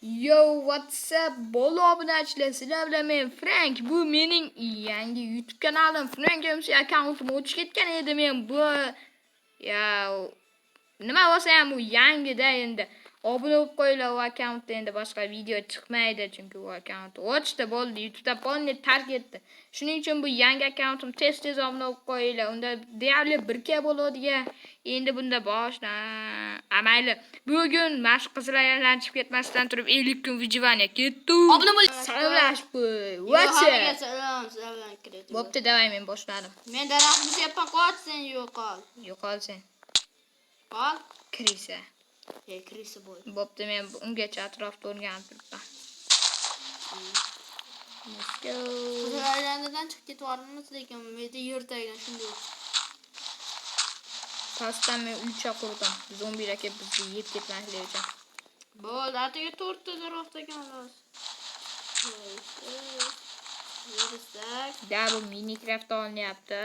Yo, what's up? Bolo obunachilar, sizlar bilan men Frank. Bu mening yangi YouTube kanalim. Frank MC accountim o'chib ketgan edi men bu. Ya, nima bo'lsa ham bu yangida endi. Obuna bo'lib qo'yinglar, u akkauntda endi boshqa video chiqmaydi, chunki u akkaunt o'chdi bo'ldi. YouTube'da polni tark etdi. Shuning uchun bu yangi akkauntim tez obuna bo'lib qo'yinglar. Unda deyarli 1K bo'ladigan. Endi bunda boshdan amayli. Bugun mash qizlar aylanib ketmasdan turib 50 kun vijivaniya ketdi. Obuna bo'ling. Salomlash bu. Hammaga salom, sizlar kiradi. Bo'pti, davay men boshladim. Men daraxtni sepan qo'y, sen yo'qol. Yo'qol sen. Qol. Krisa. Krisa bo'l. Bo'pti, men ungacha atrofda o'rganib turibman. Let's go. Qizlardan chiqib ketvormiz lekin menda yer tagida shunday. Pastdan men uycha qurdim. Zombilar kelib bizni yeb ketmaslik uchun. Bo'ldi, ataga 4 ta daraxt ekanlar. Yursak. Da bu Minecraft olinyapti.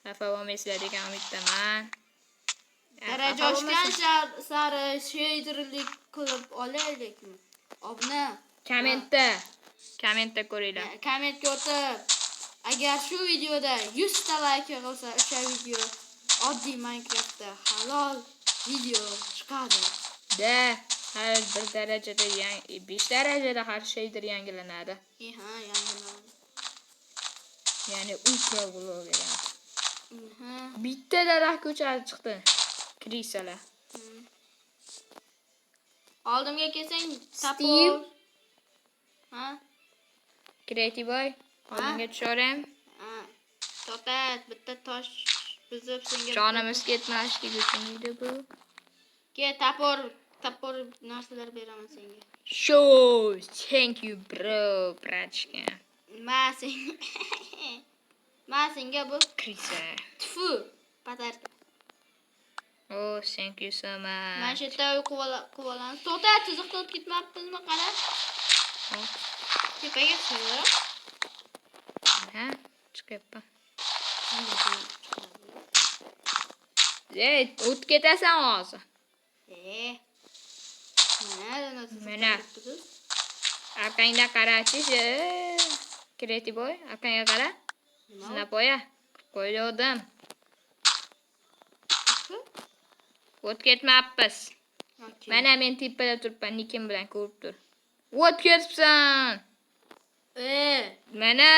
Xafa bo'lmaysizlar degan umiddaman. Daraja oshgan sari shaderlik qilib olaylikmi? Obuna. Kommentda ko'ringlar. Kommentga o'tib, agar shu videoda 100 ta like qilsa, o'sha video oddiy Minecraftda halol video chiqadi. Da har bir darajada 5 darajada har shader yangilanadi. Yangilanadi. Ya'ni ultra vlog. Bitta daraxt ko'chari chiqdi. Krisalar. Oldimga kelsang, tapor. Creative boy. Oldinga tusharam. To'xtat, bitta tosh buzib senga. Jonimiz ketmaslik uchun edi bu. Ke tapor narsalar beraman senga. Show, thank you bro, brachka. Senga bu Krisa. Tfu, patar. Oh, thank you so much. Mana shu yerda quvalan. To'xtat, chiziqdan o'tib ketmabmizmi, qara. Tepaga chiq. Chiqyapman. O't ketasan hozir. Mana. Akangda qarachi. Creative boy, akangga qara. Zinapoya. Qo'ydim. O't ketmabmiz. Mana men tepada turibman, nikim bilan ko'rib tur. O't ketibsan. Mana.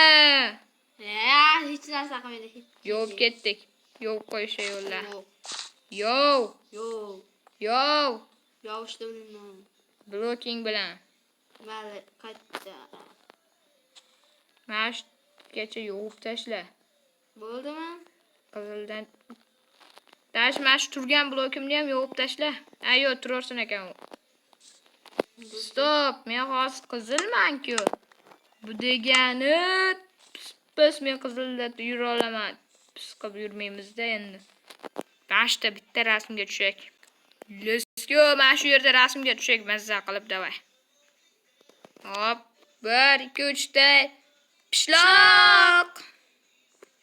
Hech narsa qilmaydi. Yo'q ketdik. Yo'q qo'yisha yo'llar. Yo'q ishda blocking bilan. Mayli, qaytda. Mashgacha yo'q tashla. Bo'ldimi? Qizildan mash turgan blokimni ham yo'q tashla. Ayo, turarsan ekan u. Stop, men hozir qizilman-ku. Bu degani biz men qizilda yura olaman. Biz qilib yurmaymiz-da endi. Bashta bitta rasmga tushak. Let's go, mana shu yerda rasmga tushak, mazza qilib davay. Hop, 1 2 3 ta pishloq.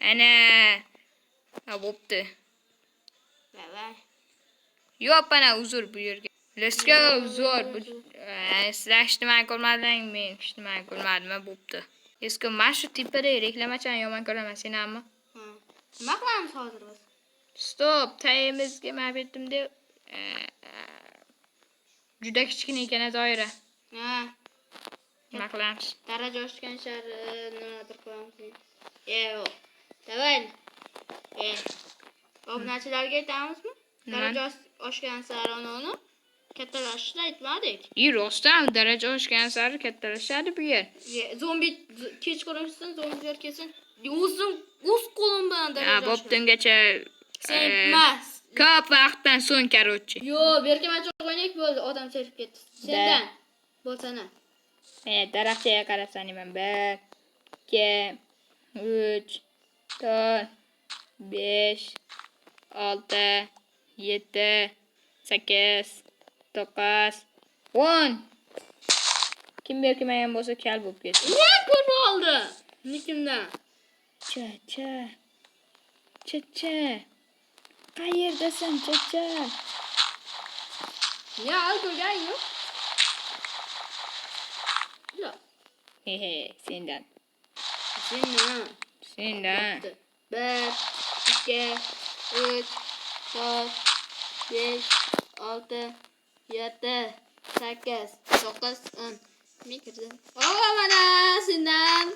Ana. Bo'pti. Davay. Yo'q, ana uzr bu yerga. Let's go, uzr. Sizlar ijtimoiy ko'rmadingmi? Men ijtimoiy ko'rmadim, bo'pti. Eski mana shu tepada reklamachani yomon ko'raman, sen hamma. Nima qilamiz hozir biz? Stop, tayimizga men aytdim deb. Juda kichkina ekan doira. Nima qilamiz? Daraja oshgan shari nimadir qilamiz. Yo'q. Davay. Obunachilarga aytamizmi? Daraja oshgan sari uni kattalashishni aytmadik. Rostdan daraja oshgan sari kattalashadi bu yer. Zombi kechqurunsin, zombilar kelsin. O'z qo'lim bilan daraja oshgan. Bo'ptingacha Sen emas. Ko'p vaqtdan so'ng karochi. Yo'q, berka machoq o'ynaylik bo'ldi, odam cherib ketdi. Sendan bo'lsana. Daraxtga qarasani men 1 2 3 4 5 6 7 8 9 10. Kim berkimagan bo'lsa kal bo'lib ketdi. Ne ko'p oldi? Nikimdan. Cha. Qayerdasan, cha? Ya, ko'rgan yo'q. Hehe, sendan. Sendan. Sendan. 1, 2, 3, 4, 5, 6, 7, 8, 9, 10. Men kirdim. Mana sendan.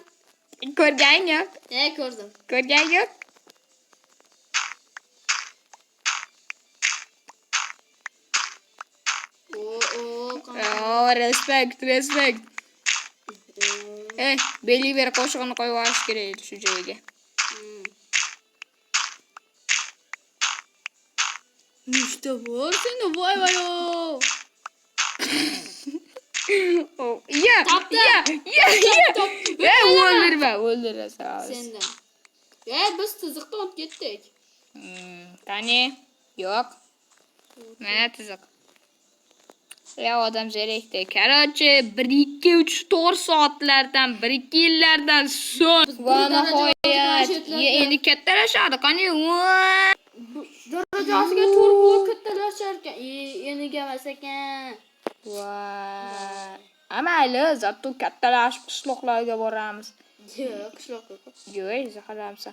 Ko'rgan yo'q. Ko'rdim. Ko'rgan yo'q. Respect. Beliver qo'shig'ini qo'yib olish kerak edi shu joyga. Nechta bor senda? Voy. Ya. O'ldirma. O'ldirasan. Sendan. Biz tiziqdan o'tib ketdik. Qani? Yo'q. Mana tiziq. Odam zerikdi. Короче, 1-2-3-4 soatlardan, 1-2 yillardan so'ng va nihoyat endi kattalashadi. Qani? Darajasiga 4 blok kattalashar ekan. Endi emas ekan. Mayli, zato kattalashib qishloqlarga boramiz. Yo'q, qishloqqa. Yo'q, zaharlamsa.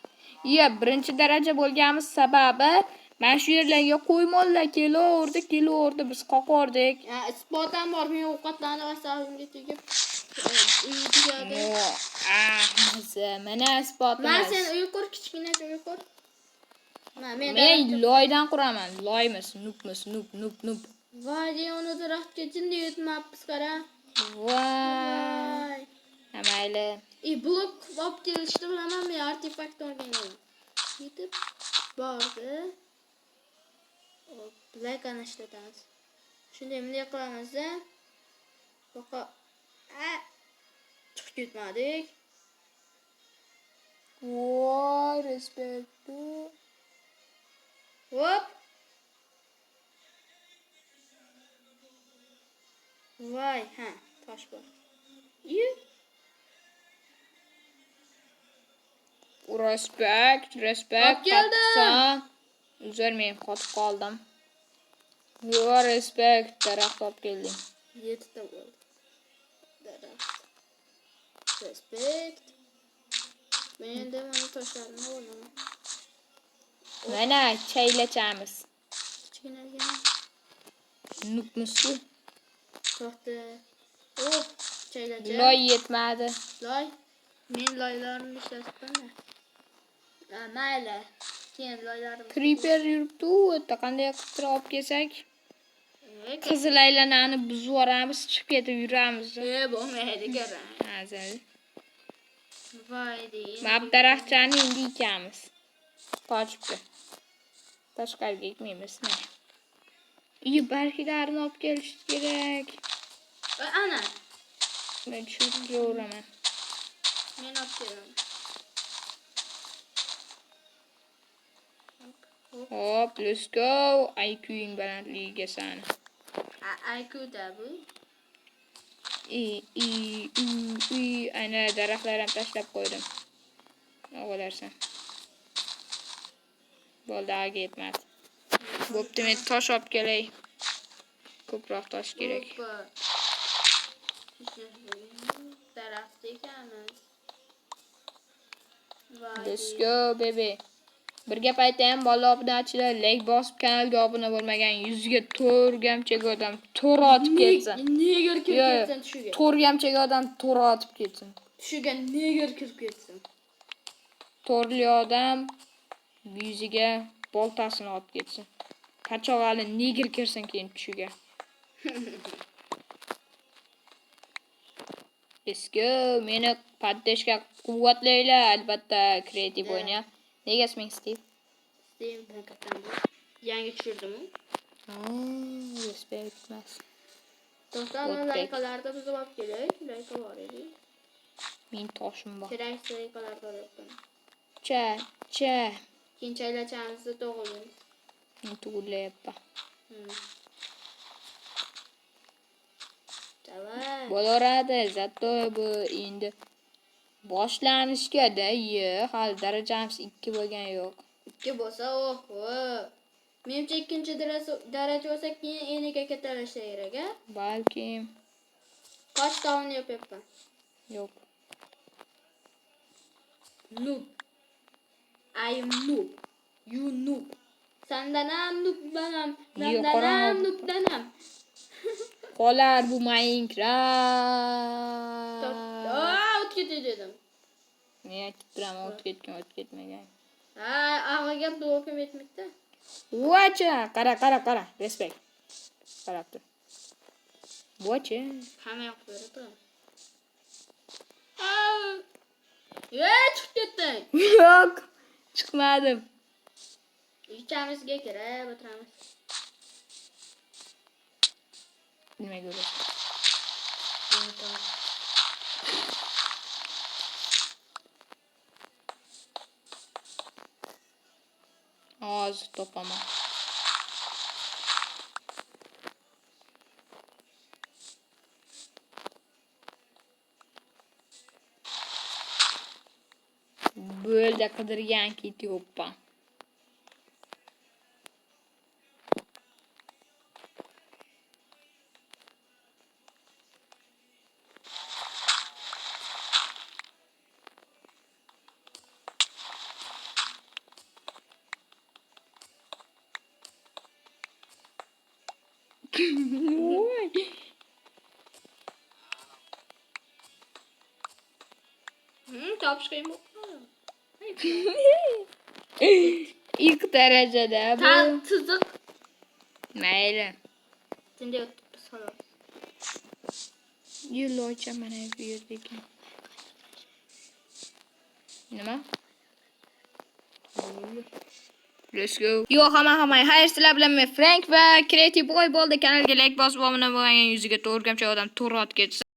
Birinchi daraja bo'lganimiz sababi mana shu yerlarga qo'ymonlar kelaverdi, biz qoqordik. Isbotam bor, men ovqatlarni asabimga tegib. Mana isbotim. Men sen uy qur, kichkina uy qur. Men loydan quraman. Loymiz, nup. Voy, uni daraxtga jinni yetmabmiz qara. Voy. Mayli. Blok olib kelishni bilaman, men artefakt o'rganaman. Yetib bordi. Blackani ishlatamiz. Shunday bunday qilamiz-da. Baqa chiqib ketmadik. Voy, respect. Hop. Voy, tosh bor. Respect. Keldim. Uzr, men qotib qoldim. Respect, daraxt olib keldim. 7 ta bo'ldi. Daraxt. Respect. Men endi mana toshlarni o'raman. Mana chaylachamiz. Kichkinagina. Nupmusu. To'xta. Chaylacha. Loy yetmadi. Loy. Men loylarni ishlatdim. Mayli. Keyin loylarni. Creeper yuribdi, o'tda qanday qilib olib kelsak? Qizil aylanani buzib yuboramiz, chiqib ketib yuramiz. Bo'lmaydi, garang. Azal. Voy deyin. Mab daraxtchani endi ekamiz. Qochibdi. Tashqariga ekmaymiz. Barglarini olib kelish kerak. Ana. Men tushiraman. Men olib kelaman. Hop, let's go. IQ'ing balandligiga san. IQ da bu. Ana daraxtlarni tashlab qo'ydim. O'g'larsan. Bo'ldi, aga yetmadi. Bo'pti, men tosh olib kelay. Ko'proq tosh kerak. Daraxt ekanmiz. Let's go, baby. Bir gap aytayim, bola obunachilar, like bosib kanalga obuna bo'lmagan 100 ga to'rgamchaga odam to'r otib ketsin. Neger kirib ketsin tushiga. To'rgamchaga odam to'r otib ketsin. Tushiga neger kirib ketsin. To'rli odam yuziga boltasini otib ketsin. Qachog'ali neger kirsin keyin tushiga. Let's go. Meni paddeshga quvvatlaylar, albatta kreativ o'ynayap. Nega isming Steve? Steve Brankatan. Yangi tushirdim. Respect emas. To'xtani laykalarda biz olib kelay. Layka bor edi. Men toshim bor. Kerak laykalarda olibman. Cha. Keyin chaylachamizni to'g'rilaymiz. Men tug'illayapman. Davay. Bo'laveradi, zato bu endi boshlanishga-da, hali darajamiz 2 bo'lgan yo'q. 2 bo'lsa, menimcha ikkinchi daraja bo'lsa keyin eniga kattalashsa kerak, Balkim. Qoch taun yapyapman. Yo'q. Noob. I am noob. You noob. Sandan ham noobdan ham. Mendan ham noobdan ham. Qolar bu Minecraft. O'tib ketdi dedim. Men aytib turaman, o'tib ketmagan. Ha, ag'agap do'kim etmoqda. Vocha, qara. Respekt. Qarab tur. Vocha. Hamma yoq beradi. Chiqib ketding. Yo'q. Chiqmadim. Ichamizga kirib o'tiramiz. Nimaga urar? Hozir topaman. Bo'ldi qidirgan kit yo'qpa. Voy. Topishga yo'q. İlk derecede bu. Tuzuk. Mayli. Tinday o'tibdi xolos. Yo'lovchi mana bu yerda ekan. Nima? Let's go. Yo, hamma. Hayır, sizlar bilan men Frank va Creative Boy bo'ldi. Kanalga like bosib, obuna bo'lgan yuziga to'rgamcha odam to'rt ketsin.